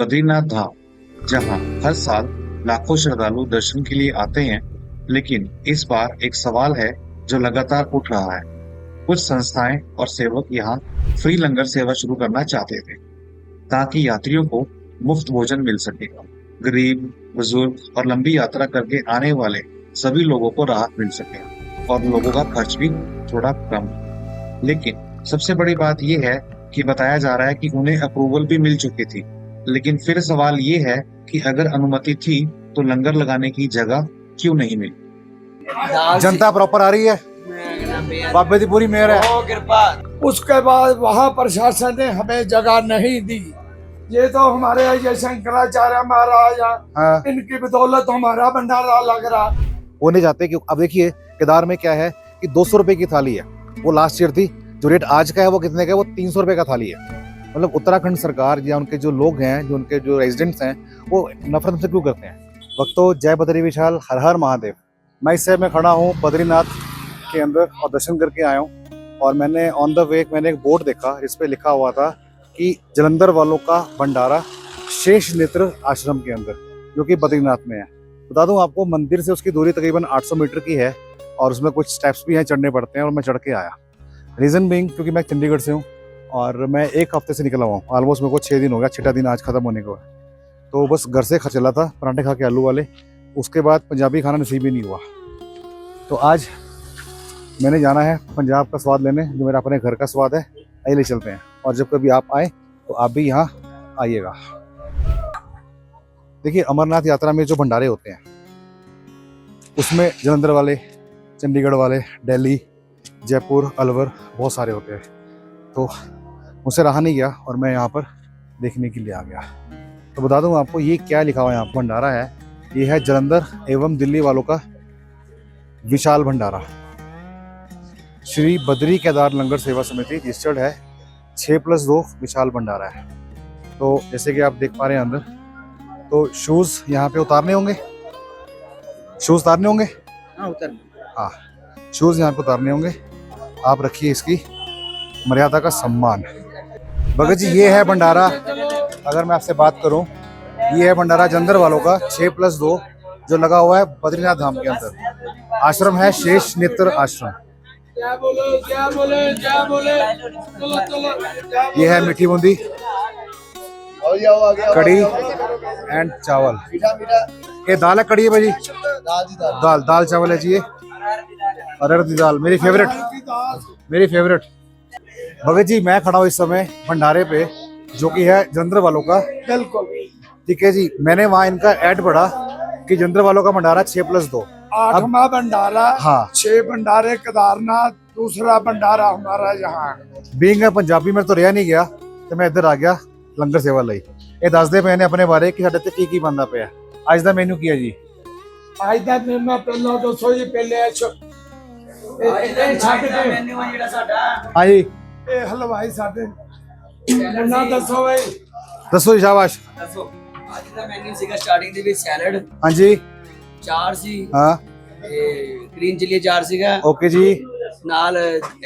बद्रीनाथ धाम, जहां हर साल लाखों श्रद्धालु दर्शन के लिए आते हैं, लेकिन इस बार एक सवाल है जो लगातार उठ रहा है। कुछ संस्थाएं और सेवक यहाँ फ्री लंगर सेवा शुरू करना चाहते थे, ताकि यात्रियों को मुफ्त भोजन मिल सके। गरीब, बुजुर्ग और लंबी यात्रा करके आने वाले सभी लोगों को राहत मिल सके और लोगों का खर्च भी थोड़ा कम हो। लेकिन सबसे बड़ी बात यह है कि बताया जा रहा है कि उन्हें अप्रूवल भी मिल चुकी थी, लेकिन फिर सवाल ये है कि अगर अनुमति थी तो लंगर लगाने की जगह क्यों नहीं मिली। जनता प्रॉपर आ रही है, बाबे दी पूरी मेहर है। कृपा। उसके बाद वहाँ प्रशासन ने हमें जगह नहीं दी। ये तो हमारे ये शंकराचार्य महाराज हाँ। इनकी बदौलत हमारा भंडारा लग रहा। वो नहीं चाहते कि अब देखिए केदार में क्या है कि 200 रुपए की थाली है, वो लास्ट ईयर थी। जो रेट आज का है वो कितने का है, वो 300 रुपए का थाली है। मतलब उत्तराखंड सरकार या उनके जो लोग हैं, जो उनके जो रेजिडेंट्स हैं, वो नफरत हमसे क्यों करते हैं। भक्तों, जय बद्री विशाल, हर हर महादेव। मैं इस समय खड़ा हूँ बद्रीनाथ के अंदर और दर्शन करके आया हूँ। और मैंने ऑन द वे मैंने एक बोर्ड देखा जिस पे लिखा हुआ था कि जलंधर वालों का भंडारा शेष नेत्र आश्रम के अंदर, जो कि बद्रीनाथ में है। बता दूं आपको, मंदिर से उसकी दूरी तकरीबन 800 मीटर की है और उसमें कुछ स्टेप्स भी हैं, चढ़ने पड़ते हैं, और मैं चढ़ के आया। रीज़न बीइंग क्योंकि मैं चंडीगढ़ से हूँ और मैं एक हफ्ते से निकला हुआ हूँ। ऑलमोस्ट मेरे को 6 दिन हो गया, 6वां दिन आज खत्म होने को है। तो बस घर से खा चला था पराठे खा के, आलू वाले। उसके बाद पंजाबी खाना नसीब ही नहीं हुआ। तो आज मैंने जाना है पंजाब का स्वाद लेने, जो मेरा अपने घर का स्वाद है। आइए ले चलते हैं। और जब कभी आप आए तो आप भी यहाँ आइएगा। देखिए, अमरनाथ यात्रा में जो भंडारे होते हैं उसमें जलंधर वाले, चंडीगढ़ वाले, दिल्ली, जयपुर, अलवर बहुत सारे होते हैं। तो मुझसे रहा नहीं गया और मैं यहाँ पर देखने के लिए आ गया। तो बता दूँ आपको ये क्या लिखा हुआ है। यहाँ भंडारा है, ये है जलंधर एवं दिल्ली वालों का विशाल भंडारा। श्री बद्री केदार लंगर सेवा समिति रजिस्टर्ड है। 6+2 विशाल भंडारा है। तो जैसे कि आप देख पा रहे हैं अंदर, तो शूज़ यहाँ पे उतारने होंगे। शूज़ उतारने होंगे, हाँ, शूज़ यहाँ पे उतारने होंगे। आप रखिए इसकी मर्यादा का सम्मान। भगत जी, ये है भंडारा। अगर मैं आपसे बात करूं, ये है भंडारा जलंधर वालों का 6+2 जो लगा हुआ है बद्रीनाथ धाम के अंदर। आश्रम है शेष नेत्र आश्रम। ये है मीठी बूंदी, कड़ी एंड चावल। ये दाल है, कड़ी है भाई, दाल चावल है जी। ये अरहर की दाल, मेरी फेवरेट। भगत जी, मैं खड़ा हूँ इस समय भंडारे पे, जो कि है जलंधर वालों का। बिल्कुल ठीक है जी। मैंने वहाँ इनका ऐड पढ़ा कि जलंधर वालों का भंडारा 6+2, 8वां भंडारा। हाँ, 6 भंडारे केदारनाथ, दूसरा भंडारा हमारा यहाँ। बीइंग है पंजाबी में तो रहा नहीं गया, तो मैं इधर आ गया लंगर सेवा ਲਈ। ਇਹ ਦੱਸਦੇ ਪਏ ਨੇ ਆਪਣੇ ਬਾਰੇ ਕਿ ਸਾਡੇ ਤੇ ਕੀ ਬੰਦਾ ਪਿਆ। ਅੱਜ ਦਾ ਮੈਨੂ ਕੀ ਹੈ ਜੀ? ਅੱਜ ਦਾ ਮੇਨੂ ਪਹਿਲਾਂ ਦੱਸੋ ਜੀ। ਪਹਿਲੇ ਇਹ ਛੱਡ ਕੇ हाँ जी, ਇਹ ਹਲਵਾਈ ਸਾਡੇ ਮੁੰਨਾ ਦੱਸੋ ਬਈ। ਦੱਸੋ ਜੀ, ਸ਼ਾਬਾਸ਼। ਦੱਸੋ ਅੱਜ ਦਾ ਮੈਨੂ ਸੀਗਾ ਸਟਾਰਟਿੰਗ ਦੇ ਵਿੱਚ ਸੈਲਡ, हाँ जी, ਚਾਰ ਸੀ, हाँ, ਤੇ ਗ੍ਰੀਨ ਚਿੱਲੀ ਚਾਰ ਸੀਗਾ, ओके जी। ਨਾਲ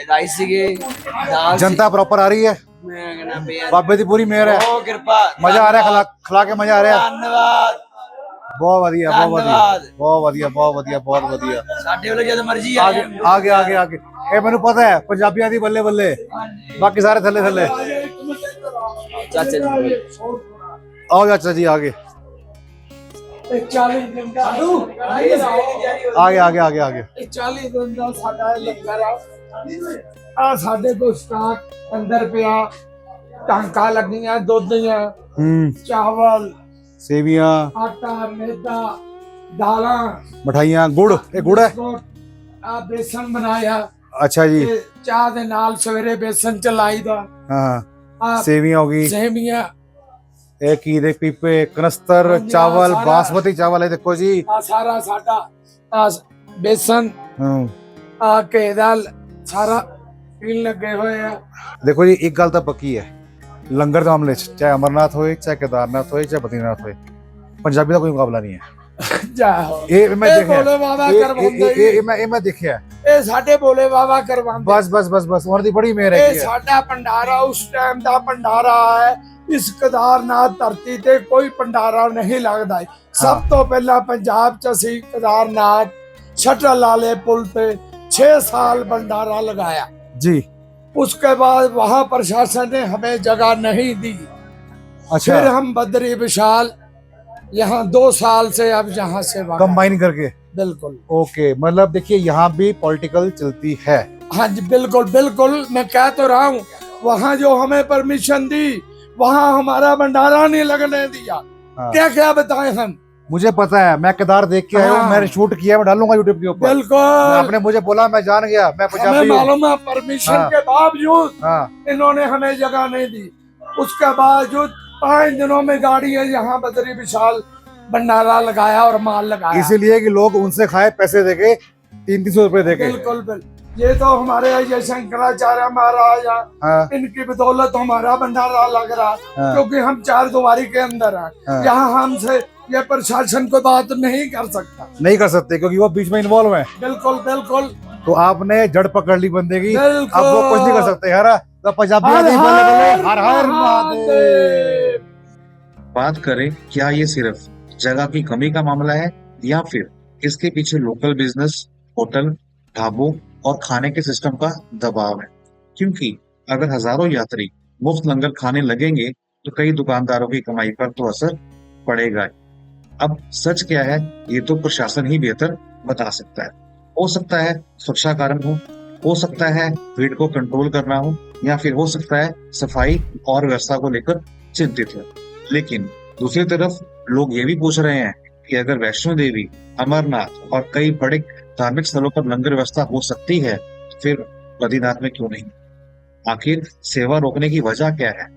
ਰਾਈਸ ਸੀਗੇ, ਦਾਲ ਸੀ। जनता प्रॉपर आ रही है, ਮੈਂ ਕਹਿੰਦਾ ਪਿਆ बाबे दी पूरी मेहर है। ਬਹੁਤ ਕਿਰਪਾ, मजा आ रहा है, खिला के मजा आ रहा है। ਧੰਨਵਾਦ। बहुत वधिया, बहुत वधिया, धन्यवाद। बहुत वधिया, बहुत वधिया, बहुत वधिया। ਸਾਡੇ ਵੱਲੋਂ ਜਦ ਮਰਜ਼ੀ ਆ आगे आगे आगे आगे। ये मैंने पता है पंजाबियों दी बल्ले बल्ले, बाकी सारे थल्ले थल्ले। ਚਾਚਾ ਜੀ आओ चाचा जी, आगे 40 ਦਿਨ ਦਾ आगे आगे आगे आगे। 40 ਦਿਨ ਦਾ ਸਾਡਾ ਲੰਗਰ ਆ ਸਾਡੇ ਕੋਲ ਸਟਾਕ ਅੰਦਰ ਪਿਆ। ਟਾਂਕਾ ਲੱਗੀਆਂ, ਦੁੱਧ ਦੀਆਂ, ਚਾਵਲ, सेवियां, आटा, मैदा, दाला, मिठाइयां, गुड़। ये गुड़ है, आ बेसन बनाया। अच्छा जी। ਤੇ ਚਾਹ ਦੇ ਨਾਲ ਸਵੇਰੇ ਬੇਸਨ ਚ ਲਾਈਦਾ। हाँ, ਆ सेवियां होगी, ਸੇਮੀਆਂ, ये की दे पीपे, कनस्तर, हाँ जी, चावल, सारा। बासमती चावल है, देखो जी। ਆ ਸਾਰਾ ਸਾਡਾ ਆ बेसन ਆ ਕੇ दाल ਸਾਰਾ ਪੀਣ ਲੱਗੇ ਹੋਏ ਆ। देखो जी, एक गल तो पक्की है, लंगर के मामले च चाहे अमरनाथ हो, चाहे केदारनाथ हो, चाहे बद्रीनाथ हो, पंजाबी का कोई मुकाबला नहीं है। ਜਾਓ ये मैं ਇਹ देखा ਭੋਲੇ ਬਾਬਾ है, ਕਰਵਾਉਂਦੇ ये मैं देखा है। ਇਹ ਸਾਡੇ ਭੋਲੇ ਬਾਬਾ ਕਰਵਾਉਂਦੇ। बस बस बस बस, उन्होंने बड़ी मेहर है ਇਹ ਸਾਡਾ ਭੰਡਾਰਾ ਉਸ ਟਾਈਮ ਦਾ ਭੰਡਾਰਾ ਹੈ। इस केदारनाथ धरती ते कोई भंडारा नहीं लगता है। सब तो पहला पंजाब च असी केदारनाथ शटल वाले पुल पे 6 साल भंडारा लगाया जी। उसके बाद वहां प्रशासन ने हमें जगह नहीं दी। अच्छा, फिर हम बद्री विशाल यहाँ 2 साल से अब यहाँ से कंबाइन करके। बिल्कुल ओके, मतलब देखिए यहाँ भी पॉलिटिकल चलती है। हाँ जी, बिल्कुल बिल्कुल। मैं कह तो रहा हूँ, वहाँ जो हमें परमिशन दी वहाँ हमारा भंडारा नहीं लगने दिया। हाँ। क्या क्या बताएं हम। मुझे पता है, मैं केदार देख के आया हूँ, हाँ। मैंने शूट किया, मैं डालूंगा यूट्यूब के ऊपर। बिल्कुल, आपने मुझे बोला, मैं जान गया, मैं हमें पंजाबी हूँ। मालूम है परमिशन हाँ। के बावजूद हाँ, इन्होंने हमें जगह नहीं दी। उसके बावजूद 5 दिनों में गाड़ी है यहाँ बद्री विशाल भंडारा लगाया और माल लगाया। इसीलिए कि लोग उनसे खाए पैसे देके 300-300 रुपए देके। बिल्कुल बिल्कुल। ये तो हमारे ये शंकराचार्य महाराज हैं, हाँ, इनकी बदौलत हमारा भंडारा लग रहा है। हाँ। क्योंकि हम 4 दीवारी के अंदर हैं। हाँ। यहाँ हमसे ये प्रशासन को बात नहीं कर सकता। नहीं कर सकते क्योंकि वो बीच में इन्वॉल्व है। बिल्कुल बिल्कुल तो आपने जड़ पकड़ ली बंदे की, बिल्कुल। अब वो कुछ नहीं कर सकते। यार तो पंजाबी हर नहीं बोलने हर बोले, हर हर महादेव। महादेव। बात करें, क्या ये सिर्फ जगह की कमी का मामला है या फिर इसके पीछे लोकल बिजनेस, होटल, ढाबों और खाने के सिस्टम का दबाव है? क्योंकि अगर हजारों यात्री मुफ्त लंगर खाने लगेंगे तो कई दुकानदारों की कमाई पर तो असर पड़ेगा। अब सच क्या है, ये तो प्रशासन ही बेहतर बता सकता है। हो सकता है सुरक्षा कारण हो सकता है भीड़ को कंट्रोल करना हो, या फिर हो सकता है सफाई और व्यवस्था को लेकर चिंतित हो। लेकिन दूसरी तरफ लोग ये भी पूछ रहे हैं कि अगर वैष्णो देवी, अमरनाथ और कई बड़े धार्मिक स्थलों पर लंगर व्यवस्था हो सकती है, फिर बद्रीनाथ में क्यों नहीं? आखिर सेवा रोकने की वजह क्या है?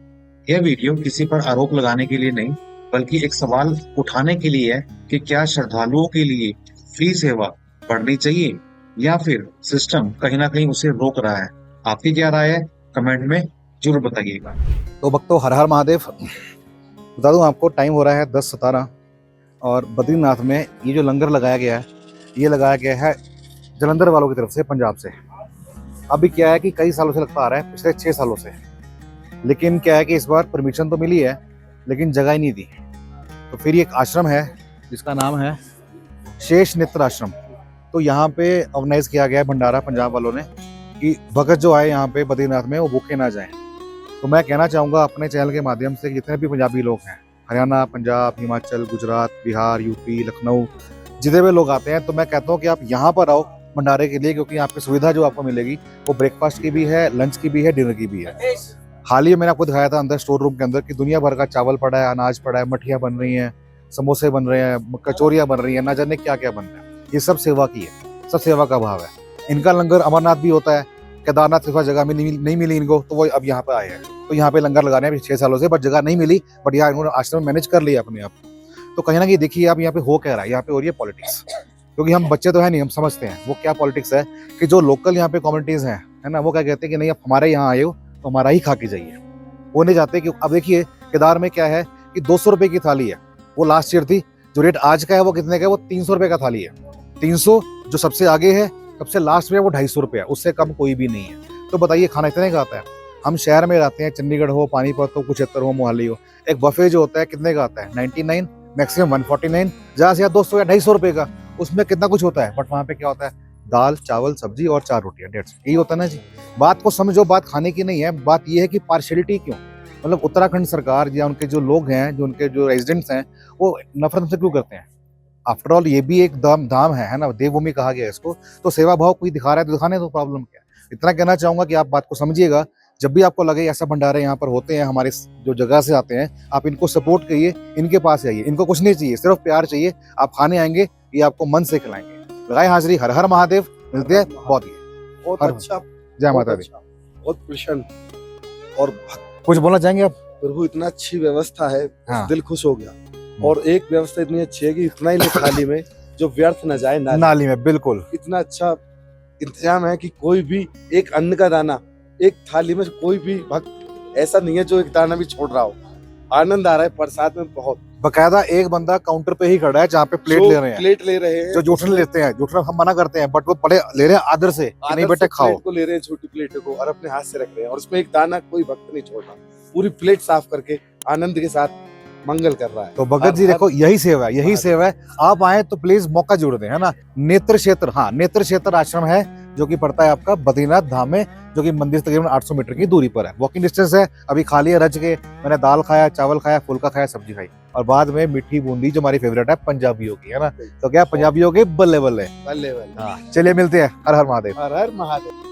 यह वीडियो किसी पर आरोप लगाने के लिए नहीं, बल्कि एक सवाल उठाने के लिए है कि क्या श्रद्धालुओं के लिए फ्री सेवा बढ़नी चाहिए या फिर सिस्टम कहीं ना कहीं उसे रोक रहा है? आपकी क्या राय है, कमेंट में जरूर बताइएगा। तो भक्तों, हर हर महादेव। बता दूं आपको, टाइम हो रहा है 10:17 और बद्रीनाथ में ये जो लंगर लगाया गया है, ये लगाया गया है जलंधर वालों की तरफ से, पंजाब से। अभी क्या है कि कई सालों से लगता आ रहा है, पिछले 6 सालों से। लेकिन क्या है कि इस बार परमिशन तो मिली है लेकिन जगह ही नहीं दी। तो फिर ये एक आश्रम है जिसका नाम है शेष नेत्र आश्रम। तो यहाँ पे ऑर्गेनाइज किया गया है भंडारा पंजाब वालों ने कि भगत जो आए यहाँ पे बद्रीनाथ में वो भूखे ना जाएं। तो मैं कहना चाहूँगा अपने चैनल के माध्यम से, जितने भी पंजाबी लोग हैं, हरियाणा, पंजाब, हिमाचल, गुजरात, बिहार, यूपी, लखनऊ, जितने भी लोग आते हैं, तो मैं कहता हूँ कि आप यहाँ पर आओ भंडारे के लिए, क्योंकि यहाँ पे सुविधा जो आपको मिलेगी वो ब्रेकफास्ट की भी है, लंच की भी है, डिनर की भी है। हाल ही मैंने आपको दिखाया था अंदर स्टोर रूम के अंदर कि दुनिया भर का चावल पड़ा है, अनाज पड़ा है, मठियाँ बन रही हैं, समोसे बन रहे हैं, कचौरियाँ बन रही हैं, ना जाने क्या क्या बन रहा है। ये सब सेवा की है, सब सेवा का भाव है। इनका लंगर अमरनाथ भी होता है, केदारनाथ के पास जगह में नहीं मिली इनको, तो वो अब यहाँ पे आए हैं। तो यहाँ पे लंगर लगा रहे हैं 6 सालों से, बट जगह नहीं मिली, बट यहाँ इन्होंने आश्रम मैनेज कर लिया अपने आप। तो कहीं ना कहीं देखिए आप यहाँ पे हो क्या रहा है, यहाँ पे हो रही है पॉलिटिक्स। क्योंकि हम बच्चे तो है नहीं, हम समझते हैं वो क्या पॉलिटिक्स है कि जो लोकल यहाँ पे कम्युनिटीज हैं, है ना, वो क्या कहते हैं कि नहीं आप हमारे यहाँ आए हो तो हमारा ही खा के जाइए। वो नहीं चाहते कि अब देखिए केदार में क्या है कि 200 रुपए की थाली है, वो लास्ट ईयर थी। जो रेट आज का है वो कितने का है, वो 300 रुपए का थाली है। 300 जो सबसे आगे है, सबसे लास्ट में वो 250 रुपये है, उससे कम कोई भी नहीं है। तो बताइए खाना इतने का आता है। हम शहर में रहते हैं, चंडीगढ़ हो, पानीपत हो, कुरुक्षेत्र हो, मोहाली हो, एक बफे जो होता है कितने का आता है, 99, मैक्सिमम 149, ज्यादा से ज्यादा 200 या 250 रुपए का, उसमें कितना कुछ होता है। बट वहाँ पे क्या होता है, दाल, चावल, सब्जी और 4 रोटियां, डेट्स यही होता है ना जी। बात को समझो, बात खाने की नहीं है, बात ये है कि पार्शियलिटी क्यों, मतलब उत्तराखंड सरकार या उनके जो लोग हैं, जो उनके जो रेजिडेंट्स हैं, वो नफरत से क्यों करते हैं। आफ्टर ऑल ये भी एक धाम है ना, देवभूमि कहा गया है इसको। तो सेवा भाव कोई दिखा रहा है तो दिखाने, तो प्रॉब्लम क्या है। इतना कहना चाहूंगा कि आप बात को समझिएगा। जब भी आपको लगे ऐसा भंडारे यहाँ पर होते हैं, हमारे जो जगह से आते हैं, आप इनको सपोर्ट करिए, इनके पास आइए। इनको कुछ नहीं चाहिए, सिर्फ प्यार चाहिए। आप खाने आएंगे, ये आपको मन से खिलाएंगे। लगाए हाजिरी, हर हर महादेव। मिलते हैं बहुत अच्छा, जय माता दी। बहुत प्रसन्न और कुछ बोलना चाहेंगे आप? प्रभु इतना अच्छी व्यवस्था है, हाँ। दिल खुश हो गया। और एक व्यवस्था इतनी अच्छी है कि इतना ही ले थाली में जो व्यर्थ न जाए नाली में, बिल्कुल इतना अच्छा इंतजाम है कि कोई भी एक अन्न का दाना एक थाली में, कोई भी भक्त ऐसा नहीं है जो एक दाना भी छोड़ रहा हो। आनंद आ रहा है प्रसाद में बहुत। बकायदा एक बंदा काउंटर पे ही खड़ा है जहाँ पे प्लेट ले रहे हैं, जो जूठन लेते हैं, जूठन हम मना करते हैं, बट वो पड़े ले रहे हैं आदर से, नहीं बेटे खाओ। प्लेट को ले रहे हैं, छोटी प्लेट को, और अपने हाथ से रख रहे हैं, और उसमें एक दाना कोई भक्त नहीं छोड़ रहा। पूरी प्लेट साफ करके आनंद के साथ मंगल कर रहा है। तो भगत जी हर- देखो यही सेवा है, यही हाँ। सेवा है। आप आए तो प्लीज मौका जोड़ दें, है ना। नेत्र क्षेत्र, हाँ नेत्र क्षेत्र आश्रम है जो कि पड़ता है आपका बद्रीनाथ धाम में, जो कि मंदिर से तकरीबन 800 मीटर की दूरी पर है। वॉकिंग डिस्टेंस है। अभी खा लिया रज के, मैंने दाल खाया, चावल खाया, फुल्का खाया, सब्जी खाई, और बाद में मीठी बूंदी जो हमारी फेवरेट है पंजाबियों की, है ना। तो क्या पंजाबियों के बल्ले बल्ले। बल्ले बल्ले। हाँ चलिए मिलते हैं। हर हर महादेव। हर हर महादेव।